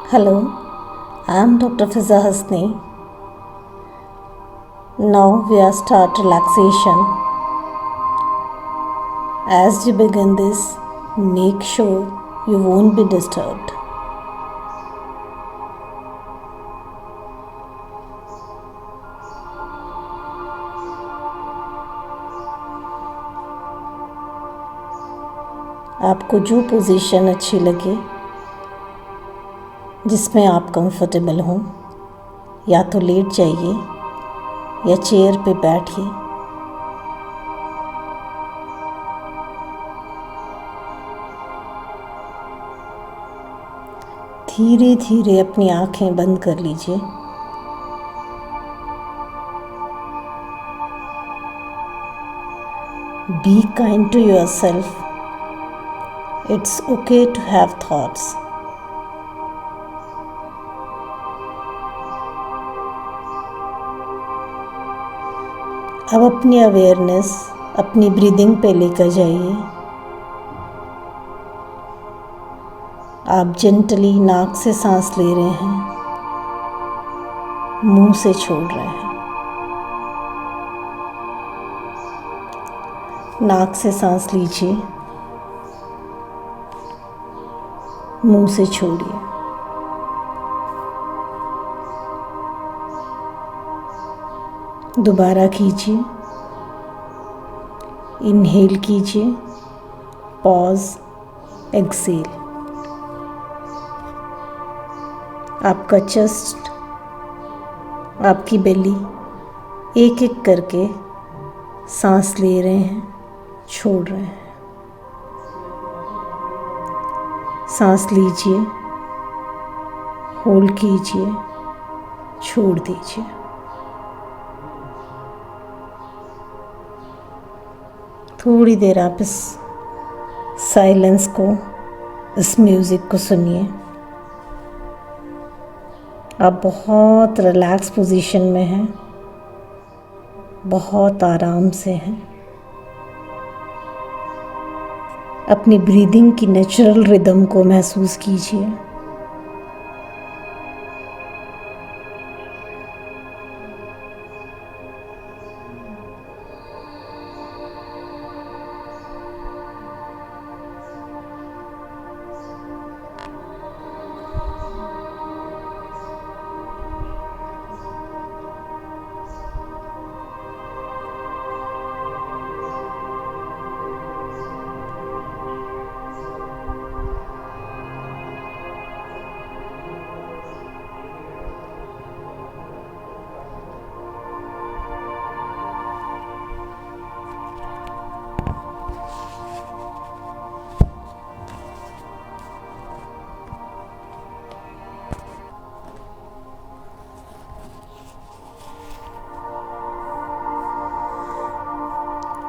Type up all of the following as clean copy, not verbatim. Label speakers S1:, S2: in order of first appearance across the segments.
S1: Hello, I am Dr. Fiza Hasni. Now we are start relaxation. As you begin this, make sure you won't be disturbed. आपको जो position अच्छी लगे, जिसमें आप comfortable हों, या तो लेट जाइए या चेयर पे बैठिए। धीरे धीरे अपनी आंखें बंद कर लीजिए। Be kind to yourself. It's okay to have thoughts. अब अपनी अवेयरनेस अपनी ब्रीदिंग पे लेकर जाइए। आप जेंटली नाक से सांस ले रहे हैं, मुंह से छोड़ रहे हैं। नाक से सांस लीजिए, मुंह से छोड़िए। दोबारा कीजिए। इनहेल कीजिए, पॉज, एक्सेल। आपका चेस्ट, आपकी बेली एक एक करके सांस ले रहे हैं, छोड़ रहे हैं। सांस लीजिए, होल्ड कीजिए, छोड़ दीजिए। थोड़ी देर आप इस साइलेंस को, इस म्यूज़िक को सुनिए। आप बहुत रिलैक्स पोजीशन में हैं, बहुत आराम से हैं। अपनी ब्रीदिंग की नेचुरल रिदम को महसूस कीजिए।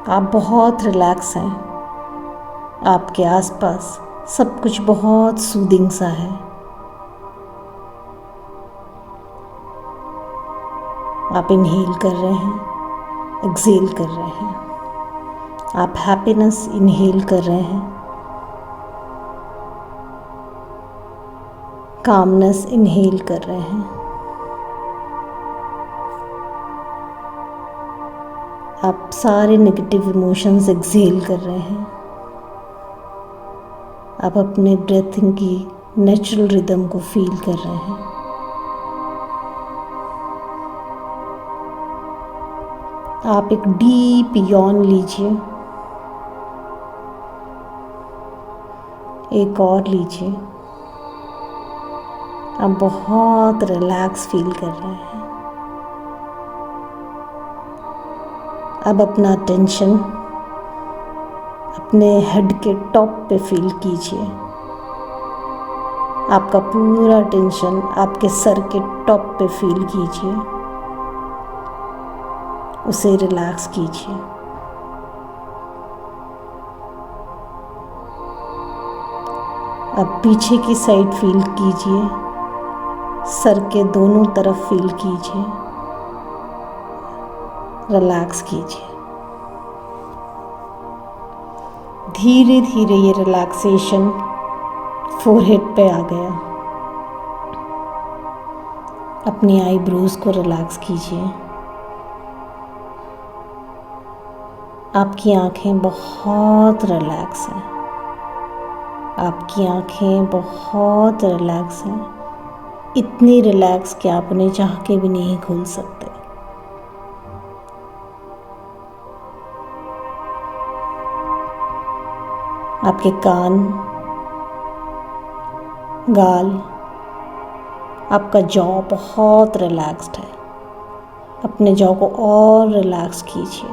S1: आप बहुत रिलैक्स हैं। आपके आसपास सब कुछ बहुत सूदिंग सा है। आप इनहेल कर रहे हैं, एक्सेल कर रहे हैं। आप हैप्पीनेस इनहेल कर रहे हैं, कामनेस इनहेल कर रहे हैं। आप सारे नेगेटिव इमोशंस एक्सेल कर रहे हैं। आप अपने ब्रीथिंग की नेचुरल रिदम को फील कर रहे हैं। आप एक डीप यॉन लीजिए, एक और लीजिए। आप बहुत रिलैक्स फील कर रहे हैं। अब अपना टेंशन अपने हेड के टॉप पे फील कीजिए। आपका पूरा टेंशन आपके सर के टॉप पे फील कीजिए, उसे रिलैक्स कीजिए। अब पीछे की साइड फील कीजिए, सर के दोनों तरफ फील कीजिए, रिलैक्स कीजिए। धीरे धीरे ये रिलैक्सेशन फोरहेड पे आ गया। अपनी आईब्रोज को रिलैक्स कीजिए। आपकी आंखें बहुत रिलैक्स हैं। आपकी आंखें बहुत रिलैक्स हैं, इतनी रिलैक्स कि आप उन्हें चाह के भी नहीं खोल सकते। आपके कान, गाल, आपका जॉ बहुत रिलैक्स्ड है। अपने जॉ को और रिलैक्स कीजिए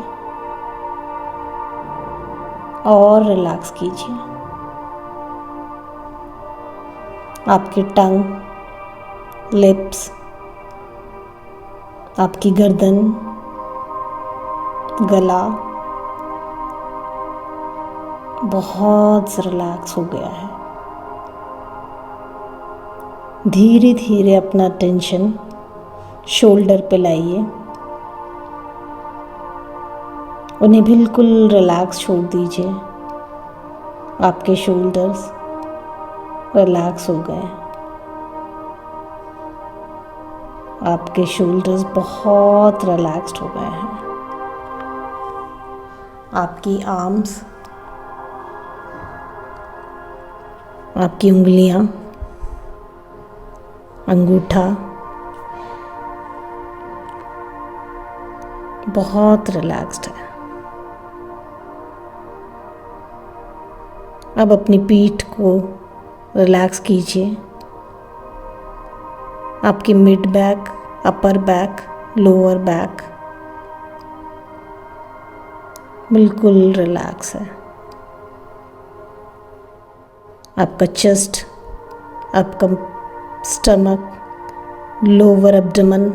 S1: और रिलैक्स कीजिए। आपकी टंग, लिप्स, आपकी गर्दन, गला बहुत रिलैक्स हो गया है। धीरे धीरे अपना टेंशन शोल्डर पे लाइए। उन्हें बिल्कुल रिलैक्स छोड़ दीजिए। आपके शोल्डर्स रिलैक्स हो गए। आपके शोल्डर्स बहुत रिलैक्स्ड हो गए हैं। आपकी आर्म्स, आपकी उंगलियां, अंगूठा बहुत रिलैक्स्ड है। अब अपनी पीठ को रिलैक्स कीजिए। आपकी mid back, upper back, lower back बिल्कुल रिलैक्स है। आपका चेस्ट, आपका स्टमक, लोअर एब्डोमेन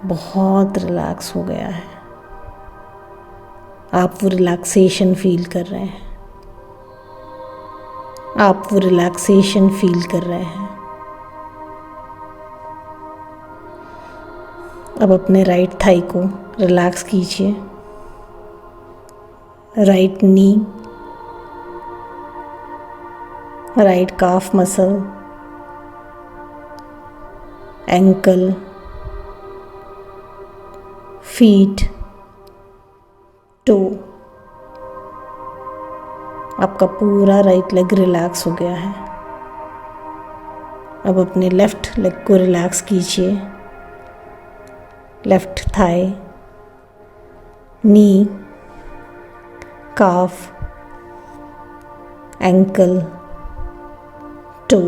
S1: बहुत रिलैक्स हो गया है। आप वो रिलैक्सेशन फील कर रहे हैं। आप वो रिलैक्सेशन फील कर रहे हैं। अब अपने राइट थाई को रिलैक्स कीजिए। Right knee, right calf muscle, ankle, feet, toe. आपका पूरा राइट लेग रिलैक्स हो गया है। अब अपने लेफ्ट लेग को रिलैक्स कीजिए। Left thigh, knee, calf, ankle, toe.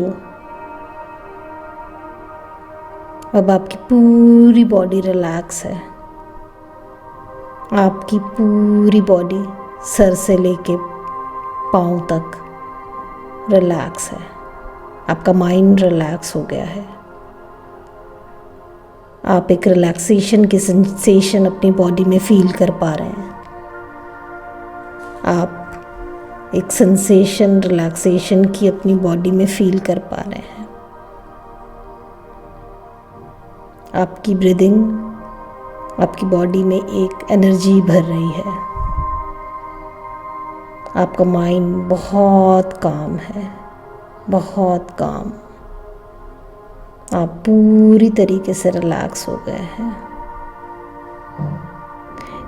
S1: अब आपकी पूरी बॉडी रिलैक्स है। आपकी पूरी बॉडी सर से लेके पाँव तक रिलैक्स है। आपका माइंड रिलैक्स हो गया है। आप एक रिलैक्सेशन की सेंसेशन अपनी बॉडी में फील कर पा रहे हैं। आप एक सेंसेशन रिलैक्सेशन की अपनी बॉडी में फील कर पा रहे हैं। आपकी ब्रीदिंग आपकी बॉडी में एक एनर्जी भर रही है। आपका माइंड बहुत काम है, बहुत काम। आप पूरी तरीके से रिलैक्स हो गए हैं।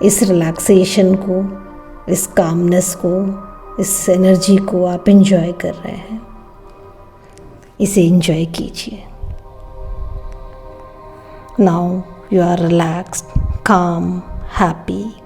S1: इस रिलैक्सेशन को, इस कामनेस को, इस एनर्जी को आप एंजॉय कर रहे हैं। इसे एंजॉय कीजिए। Now you are relaxed, calm, happy.